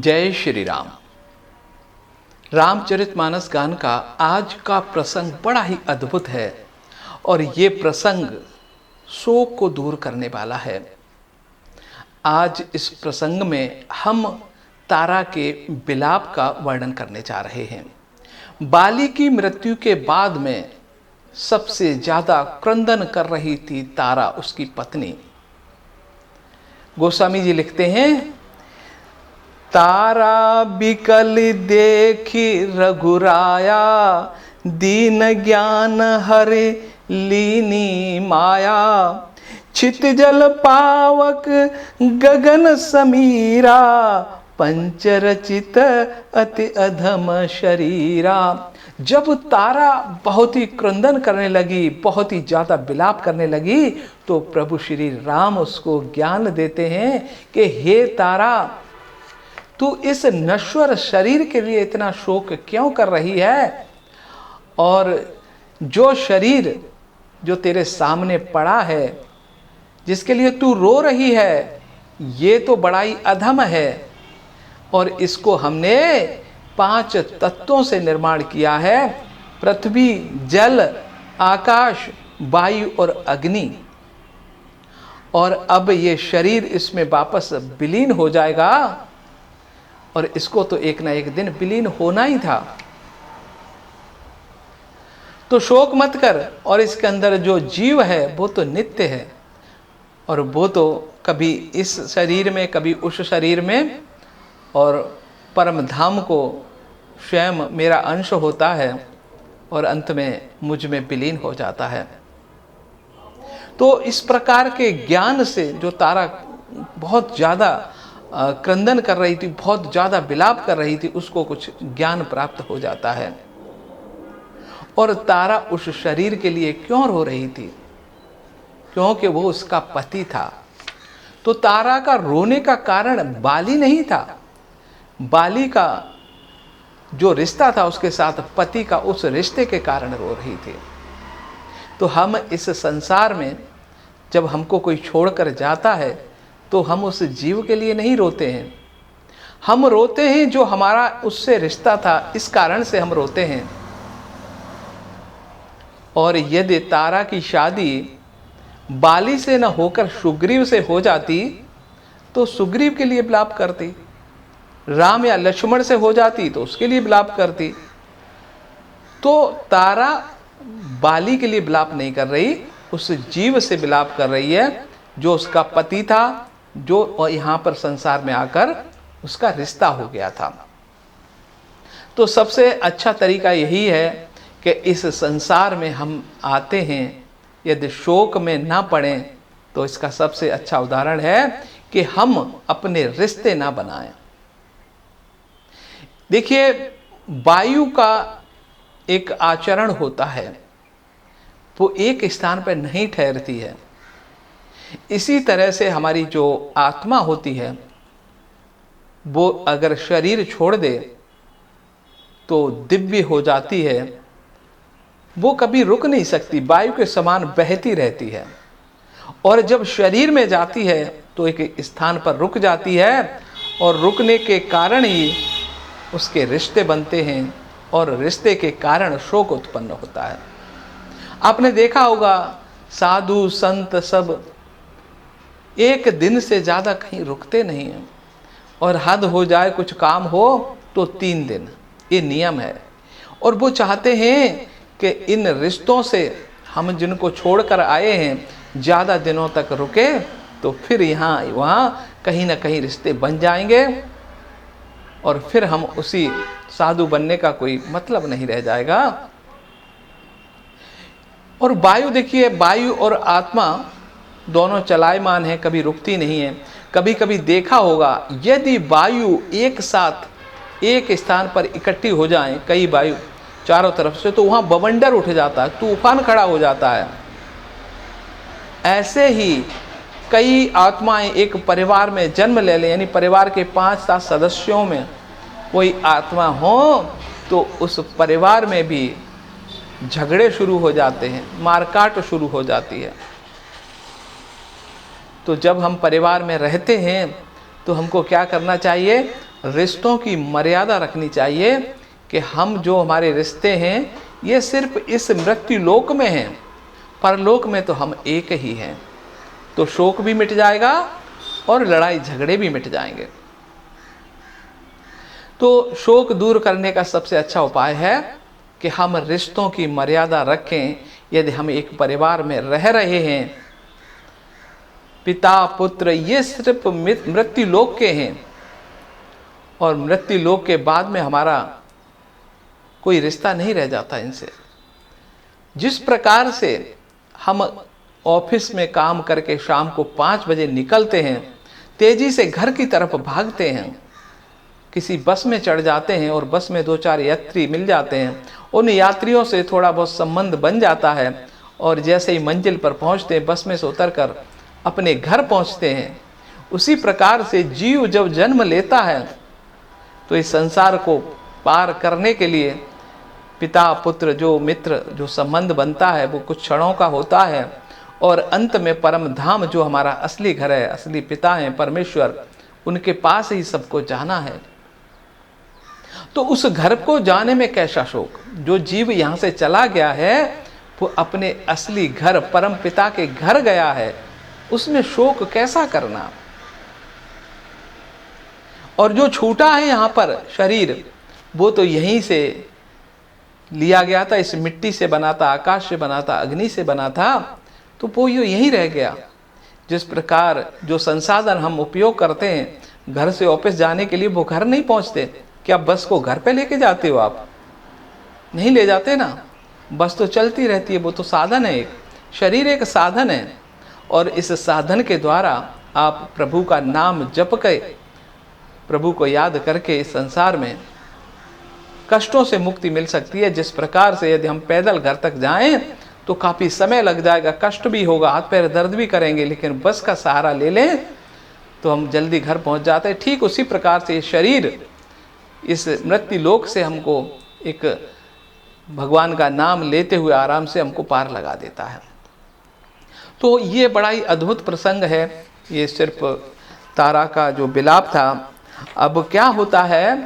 जय श्री राम। रामचरितमानस गान का आज का प्रसंग बड़ा ही अद्भुत है और ये प्रसंग शोक को दूर करने वाला है। आज इस प्रसंग में हम तारा के विलाप का वर्णन करने जा रहे हैं। बाली की मृत्यु के बाद में सबसे ज्यादा क्रंदन कर रही थी तारा, उसकी पत्नी। गोस्वामी जी लिखते हैं, तारा बिकल देखी रघुराया, दीन ज्ञान हरे लीनी माया। छित जल पावक गगन समीरा, पंचरचित अति अधम शरीरा। जब तारा बहुत ही क्रंदन करने लगी, बहुत ही ज्यादा विलाप करने लगी, तो प्रभु श्री राम उसको ज्ञान देते हैं कि हे तारा, तू इस नश्वर शरीर के लिए इतना शोक क्यों कर रही है? और जो शरीर जो तेरे सामने पड़ा है, जिसके लिए तू रो रही है, ये तो बड़ा ही अधम है और इसको हमने 5 तत्वों से निर्माण किया है, पृथ्वी, जल, आकाश, वायु और अग्नि। और अब ये शरीर इसमें वापस विलीन हो जाएगा और इसको तो एक ना एक दिन विलीन होना ही था। तो शोक मत कर, और इसके अंदर जो जीव है वो तो नित्य है और वो तो कभी इस शरीर में, कभी उस शरीर में, और परम धाम को स्वयं मेरा अंश होता है और अंत में मुझ में विलीन हो जाता है। तो इस प्रकार के ज्ञान से जो तारा बहुत ज़्यादा क्रंदन कर रही थी, बहुत ज़्यादा विलाप कर रही थी, उसको कुछ ज्ञान प्राप्त हो जाता है। और तारा उस शरीर के लिए क्यों रो रही थी? क्योंकि वो उसका पति था। तो तारा का रोने का कारण बाली नहीं था। बाली का जो रिश्ता था उसके साथ पति का, उस रिश्ते के कारण रो रही थी। तो हम इस संसार में जब हमको कोई छोड़कर जाता है तो हम उस जीव के लिए नहीं रोते हैं, हम रोते हैं जो हमारा उससे रिश्ता था, इस कारण से हम रोते हैं। और यदि तारा की शादी बाली से न होकर सुग्रीव से हो जाती तो सुग्रीव के लिए विलाप करती, राम या लक्ष्मण से हो जाती तो उसके लिए विलाप करती। तो तारा बाली के लिए विलाप नहीं कर रही, उस जीव से विलाप कर रही है जो उसका पति था, जो यहाँ पर संसार में आकर उसका रिश्ता हो गया था। तो सबसे अच्छा तरीका यही है कि इस संसार में हम आते हैं, यदि शोक में ना पड़ें, तो इसका सबसे अच्छा उदाहरण है कि हम अपने रिश्ते ना बनाएं। देखिए, वायु का एक आचरण होता है, वो एक स्थान पर नहीं ठहरती है। इसी तरह से हमारी जो आत्मा होती है, वो अगर शरीर छोड़ दे तो दिव्य हो जाती है, वो कभी रुक नहीं सकती, वायु के समान बहती रहती है। और जब शरीर में जाती है तो एक स्थान पर रुक जाती है और रुकने के कारण ही उसके रिश्ते बनते हैं और रिश्ते के कारण शोक उत्पन्न होता है। आपने देखा होगा, साधु संत सब एक दिन से ज़्यादा कहीं रुकते नहीं हैं, और हद हो जाए कुछ काम हो तो 3 दिन, ये नियम है। और वो चाहते हैं कि इन रिश्तों से हम जिनको छोड़कर आए हैं ज़्यादा दिनों तक रुके, तो फिर यहाँ वहाँ कहीं ना कहीं रिश्ते बन जाएंगे और फिर हम उसी साधु बनने का कोई मतलब नहीं रह जाएगा। और वायु देखिए, वायु और आत्मा दोनों चलायमान है, कभी रुकती नहीं है। कभी कभी देखा होगा, यदि वायु एक साथ एक स्थान पर इकट्ठी हो जाएं, कई वायु चारों तरफ से, तो वहाँ बवंडर उठ जाता है, तूफान खड़ा हो जाता है। ऐसे ही कई आत्माएं एक परिवार में जन्म ले लें, यानी परिवार के 5-7 सदस्यों में कोई आत्मा हो, तो उस परिवार में भी झगड़े शुरू हो जाते हैं, मारकाट शुरू हो जाती है। तो जब हम परिवार में रहते हैं तो हमको क्या करना चाहिए? रिश्तों की मर्यादा रखनी चाहिए कि हम जो हमारे रिश्ते हैं ये सिर्फ इस मृत्यु लोक में हैं, परलोक में तो हम एक ही हैं। तो शोक भी मिट जाएगा और लड़ाई झगड़े भी मिट जाएंगे। तो शोक दूर करने का सबसे अच्छा उपाय है कि हम रिश्तों की मर्यादा रखें। यदि हम एक परिवार में रह रहे हैं, पिता पुत्र ये सिर्फ मृत्यु लोक के हैं और मृत्यु लोक के बाद में हमारा कोई रिश्ता नहीं रह जाता इनसे। जिस प्रकार से हम ऑफिस में काम करके शाम को 5 बजे निकलते हैं, तेजी से घर की तरफ भागते हैं, किसी बस में चढ़ जाते हैं और बस में 2-4 यात्री मिल जाते हैं, उन यात्रियों से थोड़ा बहुत संबंध बन जाता है और जैसे ही मंजिल पर पहुंचते हैं, बस में से उतरकर अपने घर पहुंचते हैं। उसी प्रकार से जीव जब जन्म लेता है तो इस संसार को पार करने के लिए पिता पुत्र जो मित्र जो संबंध बनता है वो कुछ क्षणों का होता है और अंत में परम धाम जो हमारा असली घर है, असली पिता हैं परमेश्वर, उनके पास ही सबको जाना है। तो उस घर को जाने में कैसा शोक। जो जीव यहाँ से चला गया है वो अपने असली घर परम पिता के घर गया है, उसमें शोक कैसा करना। और जो छूटा है यहाँ पर शरीर, वो तो यहीं से लिया गया था, इस मिट्टी से बना था, आकाश से बना था, अग्नि से बना था, तो वो यहीं रह गया। जिस प्रकार जो संसाधन हम उपयोग करते हैं घर से ऑफिस जाने के लिए, वो घर नहीं पहुंचते। क्या बस को घर पे लेके जाते हो आप? नहीं ले जाते ना। बस तो चलती रहती है, वो तो साधन है, एक शरीर एक साधन है और इस साधन के द्वारा आप प्रभु का नाम जप के प्रभु को याद करके इस संसार में कष्टों से मुक्ति मिल सकती है। जिस प्रकार से यदि हम पैदल घर तक जाएं तो काफ़ी समय लग जाएगा, कष्ट भी होगा, हाथ पैर दर्द भी करेंगे, लेकिन बस का सहारा ले लें तो हम जल्दी घर पहुंच जाते हैं। ठीक उसी प्रकार से ये शरीर इस मृत्यु लोक से हमको एक भगवान का नाम लेते हुए आराम से हमको पार लगा देता है। तो ये बड़ा ही अद्भुत प्रसंग है। ये सिर्फ तारा का जो विलाप था। अब क्या होता है,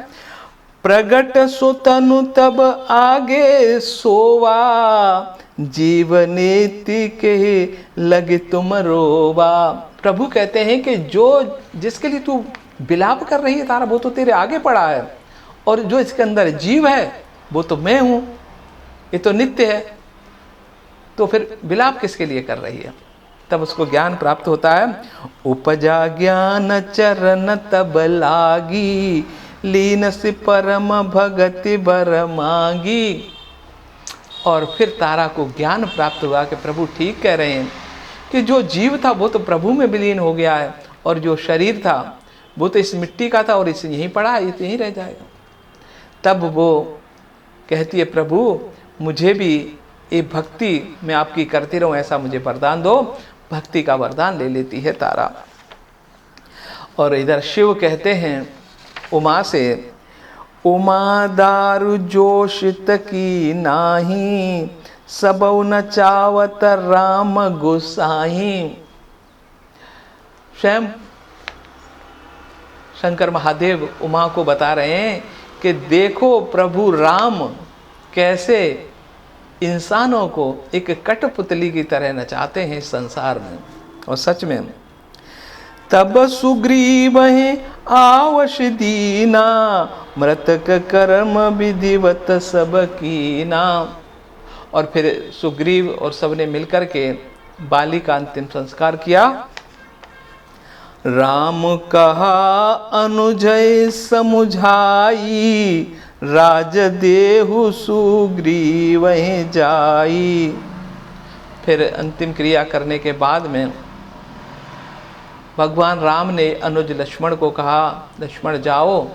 प्रगट सो तनु तब आगे सोवा, जीवनीति के लगे तुम रोवा। प्रभु कहते हैं कि जो जिसके लिए तू विलाप कर रही है तारा, वो तो तेरे आगे पड़ा है, और जो इसके अंदर जीव है वो तो मैं हूं, ये तो नित्य है, तो फिर विलाप किसके लिए कर रही है। तब उसको ज्ञान प्राप्त होता है। उपजा ज्ञान चरण तब लागी, लीन से परम भगति बर मांगी। और फिर तारा को ज्ञान प्राप्त हुआ कि प्रभु ठीक कह रहे हैं कि जो जीव था वो तो प्रभु में विलीन हो गया है, और जो शरीर था वो तो इस मिट्टी का था और इसे यहीं पड़ा है, ये तो यहीं रह जाएगा। तब वो कहती है, प्रभु मुझे भी ये भक्ति मैं आपकी करती रहूं, ऐसा मुझे वरदान दो। भक्ति का वरदान ले लेती है तारा। और इधर शिव कहते हैं उमा से, उमा दारु जोशित की नाही, सबौ न चावत राम गोसाई। स्वयं शंकर महादेव उमा को बता रहे हैं कि देखो प्रभु राम कैसे इंसानों को एक कठपुतली की तरह नचाते हैं इस संसार में। और सच में तब सुग्रीव आवश दीना, मृतक कर्म विधिवत सब कीना। और फिर सुग्रीव और सबने मिलकर के बाली का अंतिम संस्कार किया। राम कहा अनुजय समुझाई, राज देहु सुग्रीव जाई। फिर अंतिम क्रिया करने के बाद में भगवान राम ने अनुज लक्ष्मण को कहा, लक्ष्मण जाओ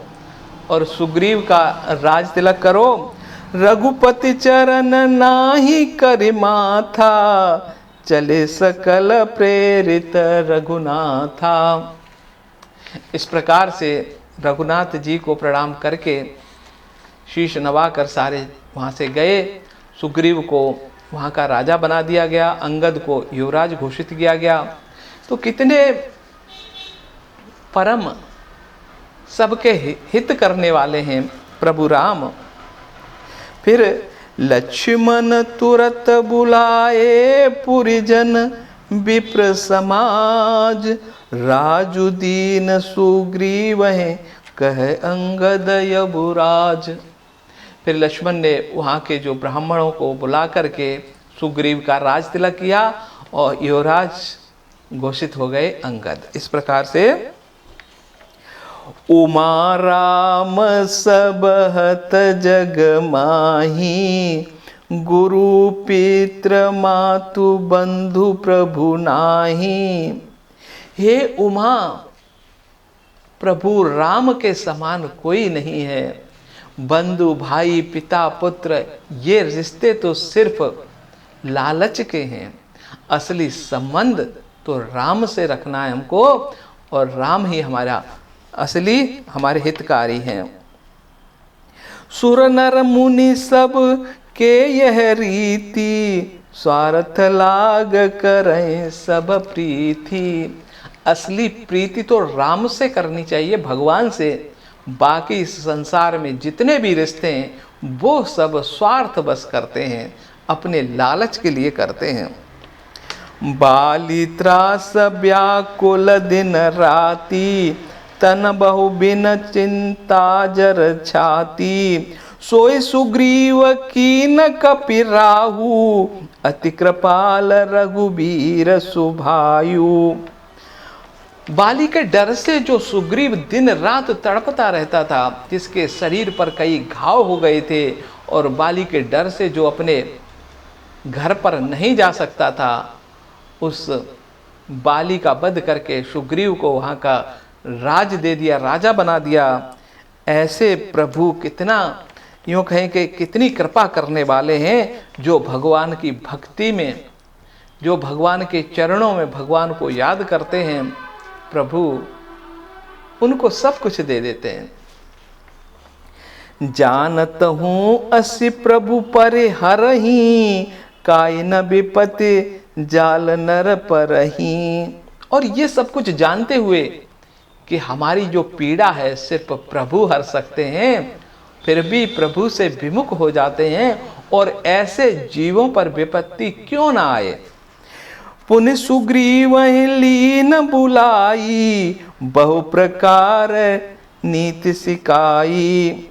और सुग्रीव का राज तिलक करो। रघुपति चरण नाही करि माथा, चले सकल प्रेरित रघुनाथा। इस प्रकार से रघुनाथ जी को प्रणाम करके शीश नवाकर सारे वहाँ से गए। सुग्रीव को वहाँ का राजा बना दिया गया, अंगद को युवराज घोषित किया गया। तो कितने परम सबके हित करने वाले हैं प्रभु राम। फिर लक्ष्मण तुरत बुलाए पुरिजन विप्र समाज, राजु दीन सुग्रीव हैं कह अंगद यबुराज। फिर लक्ष्मण ने वहाँ के जो ब्राह्मणों को बुला करके सुग्रीव का राज तिलक किया और युवराज घोषित हो गए अंगद। इस प्रकार से उमा राम सब हत जग माही, गुरु पित्र मातु बंधु प्रभु नाही। हे उमा, प्रभु राम के समान कोई नहीं है। बंधु भाई पिता पुत्र ये रिश्ते तो सिर्फ लालच के हैं, असली संबंध तो राम से रखना है हमको, और राम ही हमारा असली हमारे हितकारी हैं। सुर नर मुनि सब के यह रीति, स्वार्थ लाग करें सब प्रीति। असली प्रीति तो राम से करनी चाहिए, भगवान से। बाकी इस संसार में जितने भी रिश्ते हैं वो सब स्वार्थ बस करते हैं, अपने लालच के लिए करते हैं। बाली त्रास व्याकुल दिन राती, तन बहु बिन चिंता जर छाती। सोई सुग्रीव कीन कपि राहु, अति कृपाल रघुबीर सुभायु। बाली के डर से जो सुग्रीव दिन रात तड़पता रहता था, जिसके शरीर पर कई घाव हो गए थे, और बाली के डर से जो अपने घर पर नहीं जा सकता था, उस बाली का वध करके सुग्रीव को वहाँ का राज दे दिया, राजा बना दिया। ऐसे प्रभु कितना, यूँ कहें कि कितनी कृपा करने वाले हैं, जो भगवान की भक्ति में, जो भगवान के चरणों में भगवान को याद करते हैं, प्रभु उनको सब कुछ दे देते हैं। जानत हूँ असि प्रभु परे हरही, काई न विपत्ति जाल नर परही। और ये सब कुछ जानते हुए कि हमारी जो पीड़ा है सिर्फ प्रभु हर सकते हैं, फिर भी प्रभु से विमुख हो जाते हैं, और ऐसे जीवों पर विपत्ति क्यों ना आए। पुनि सुग्रीव लीन बुलाई, बहु प्रकार नीति सिखाई।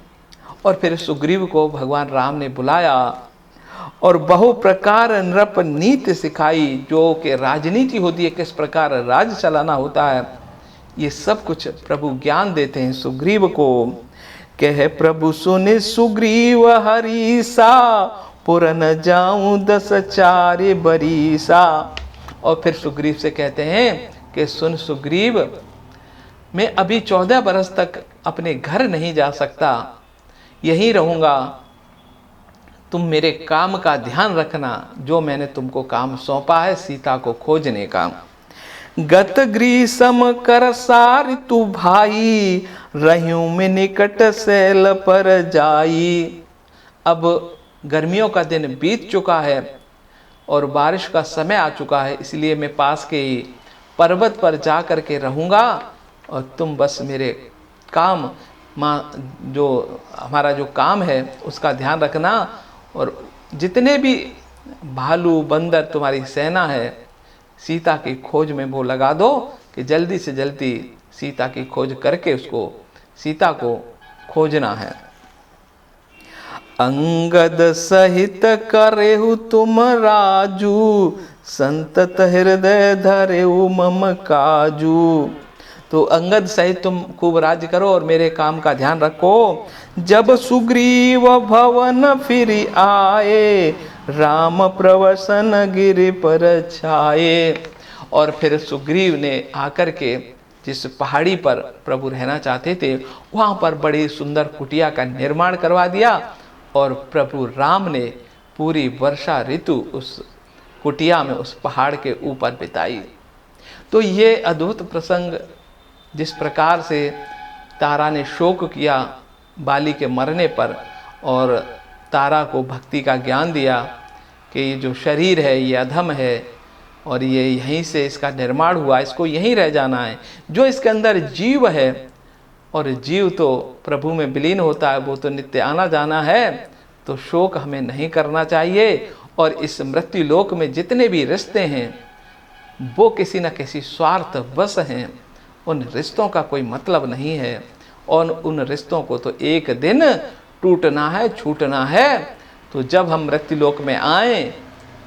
और फिर सुग्रीव को भगवान राम ने बुलाया और बहु प्रकार नृप नीति सिखाई, जो कि राजनीति होती है, किस प्रकार राज चलाना होता है, ये सब कुछ प्रभु ज्ञान देते हैं सुग्रीव को। कह प्रभु सुने सुग्रीव हरीसा, पुर न जाऊं 10 चारे बरीसा। और फिर सुग्रीव से कहते हैं कि सुन सुग्रीव, मैं अभी 14 बरस तक अपने घर नहीं जा सकता, यहीं रहूँगा। तुम मेरे काम का ध्यान रखना, जो मैंने तुमको काम सौंपा है सीता को खोजने का। गत ग्रीसम कर सार तू भाई, रह्यूं में निकट सैल पर जाई। अब गर्मियों का दिन बीत चुका है और बारिश का समय आ चुका है, इसलिए मैं पास के ही पर्वत पर जा कर के रहूँगा, और तुम बस मेरे काम जो हमारा जो काम है उसका ध्यान रखना, और जितने भी भालू बंदर तुम्हारी सेना है सीता की खोज में वो लगा दो, कि जल्दी से जल्दी सीता की खोज करके उसको सीता को खोजना है। अंगद सहित करेहु तुम राजू, संतत हृदय धरेहु मम काजू। तो अंगद सहित तुम खूब राज्य करो और मेरे काम का ध्यान रखो। जब सुग्रीव भवन फिर आए, राम प्रवसन गिरि पर छाए। और फिर सुग्रीव ने आकर के जिस पहाड़ी पर प्रभु रहना चाहते थे, वहाँ पर बड़ी सुंदर कुटिया का निर्माण करवा दिया, और प्रभु राम ने पूरी वर्षा ऋतु उस कुटिया में उस पहाड़ के ऊपर बिताई। तो ये अद्भुत प्रसंग, जिस प्रकार से तारा ने शोक किया बाली के मरने पर, और तारा को भक्ति का ज्ञान दिया कि ये जो शरीर है ये अधम है, और ये यहीं से इसका निर्माण हुआ, इसको यहीं रह जाना है। जो इसके अंदर जीव है और जीव तो प्रभु में विलीन होता है, वो तो नित्य आना जाना है। तो शोक हमें नहीं करना चाहिए। और इस मृत्यु लोक में जितने भी रिश्ते हैं वो किसी न किसी स्वार्थ बस हैं। उन रिश्तों का कोई मतलब नहीं है और उन रिश्तों को तो एक दिन टूटना है, छूटना है। तो जब हम मृत्यु लोक में आए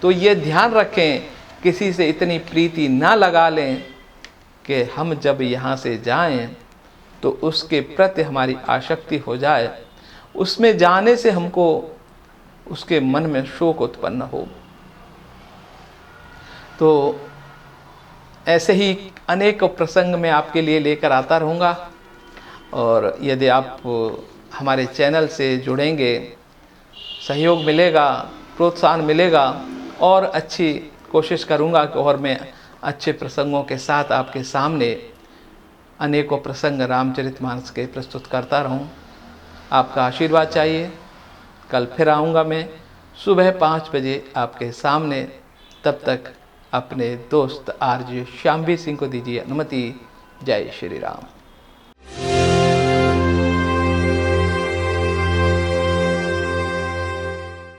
तो ये ध्यान रखें, किसी से इतनी प्रीति ना लगा लें कि हम जब यहाँ से जाएं तो उसके प्रति हमारी आसक्ति हो जाए, उसमें जाने से हमको उसके मन में शोक उत्पन्न हो। तो ऐसे ही अनेक प्रसंग मैं आपके लिए लेकर आता रहूँगा। और यदि आप हमारे चैनल से जुड़ेंगे, सहयोग मिलेगा, प्रोत्साहन मिलेगा और अच्छी कोशिश करूँगा कि और मैं अच्छे प्रसंगों के साथ आपके सामने अनेकों प्रसंग रामचरितमानस के प्रस्तुत करता रहूं। आपका आशीर्वाद चाहिए। कल फिर आऊँगा मैं सुबह 5 बजे आपके सामने। तब तक अपने दोस्त आरजे श्यामवीर सिंह को दीजिए अनुमति। जय श्री राम।